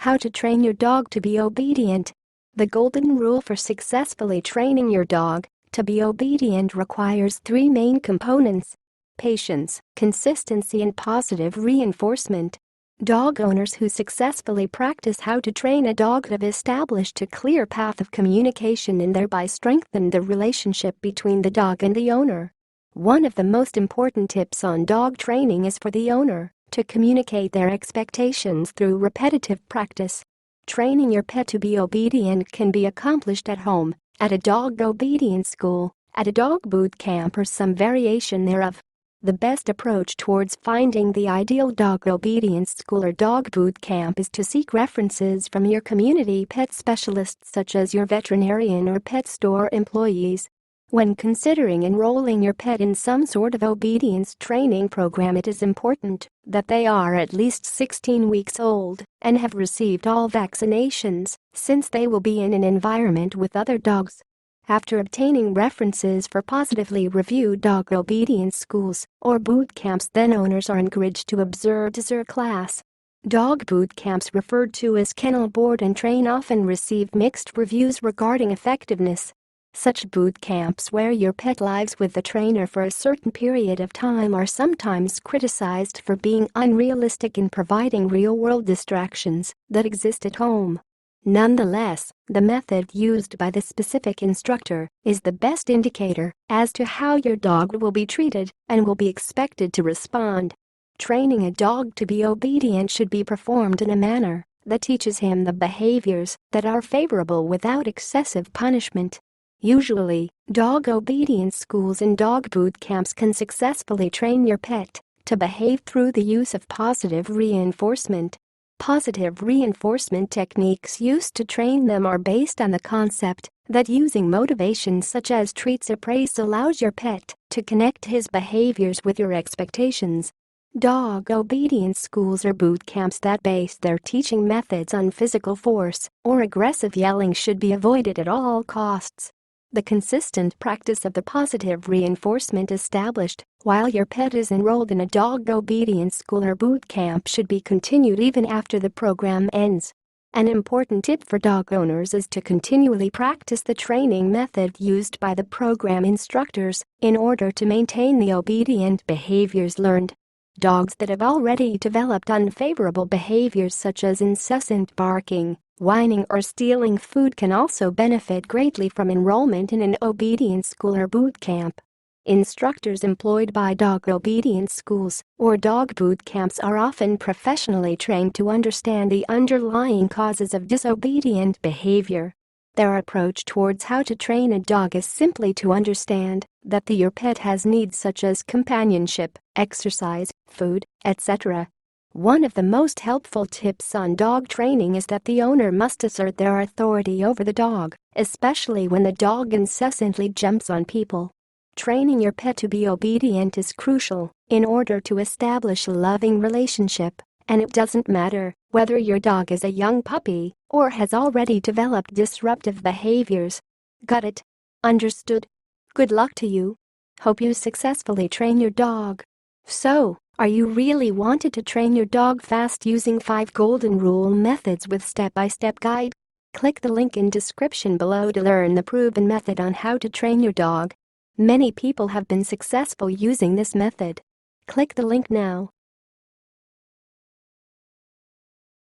How to train your dog to be obedient. The golden rule for successfully training your dog to be obedient requires three main components: patience, consistency, and positive reinforcement. Dog owners who successfully practice how to train a dog have established a clear path of communication and thereby strengthened the relationship between the dog and the owner. One of the most important tips on dog training is for the owner to communicate their expectations through repetitive practice. Training your pet to be obedient can be accomplished at home, at a dog obedience school, at a dog boot camp, or some variation thereof. The best approach towards finding the ideal dog obedience school or dog boot camp is to seek references from your community pet specialists such as your veterinarian or pet store employees. When considering enrolling your pet in some sort of obedience training program, it is important that they are at least 16 weeks old and have received all vaccinations, since they will be in an environment with other dogs. After obtaining references for positively reviewed dog obedience schools or boot camps, then owners are encouraged to observe class. Dog boot camps, referred to as kennel board and train, often receive mixed reviews regarding effectiveness. Such boot camps, where your pet lives with the trainer for a certain period of time, are sometimes criticized for being unrealistic in providing real-world distractions that exist at home. Nonetheless, the method used by the specific instructor is the best indicator as to how your dog will be treated and will be expected to respond. Training a dog to be obedient should be performed in a manner that teaches him the behaviors that are favorable without excessive punishment. Usually, dog obedience schools and dog boot camps can successfully train your pet to behave through the use of positive reinforcement. Positive reinforcement techniques used to train them are based on the concept that using motivation such as treats or praise allows your pet to connect his behaviors with your expectations. Dog obedience schools or boot camps that base their teaching methods on physical force or aggressive yelling should be avoided at all costs. The consistent practice of the positive reinforcement established while your pet is enrolled in a dog obedience school or boot camp should be continued even after the program ends. An important tip for dog owners is to continually practice the training method used by the program instructors in order to maintain the obedient behaviors learned. Dogs that have already developed unfavorable behaviors such as incessant barking, whining, or stealing food can also benefit greatly from enrollment in an obedience school or boot camp. Instructors employed by dog obedience schools or dog boot camps are often professionally trained to understand the underlying causes of disobedient behavior. Their approach towards how to train a dog is simply to understand that your pet has needs such as companionship, exercise, food, etc. One of the most helpful tips on dog training is that the owner must assert their authority over the dog, especially when the dog incessantly jumps on people. Training your pet to be obedient is crucial in order to establish a loving relationship, and it doesn't matter whether your dog is a young puppy or has already developed disruptive behaviors. Got it? Understood? Good luck to you. Hope you successfully train your dog. So, are you really wanted to train your dog fast using 5 golden rule methods with step-by-step guide? Click the link in description below to learn the proven method on how to train your dog. Many people have been successful using this method. Click the link now.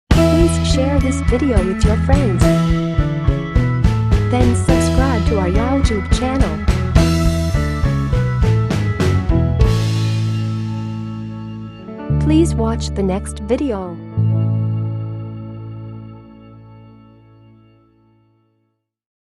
Please share this video with your friends. Then subscribe to our YouTube channel. Please watch the next video.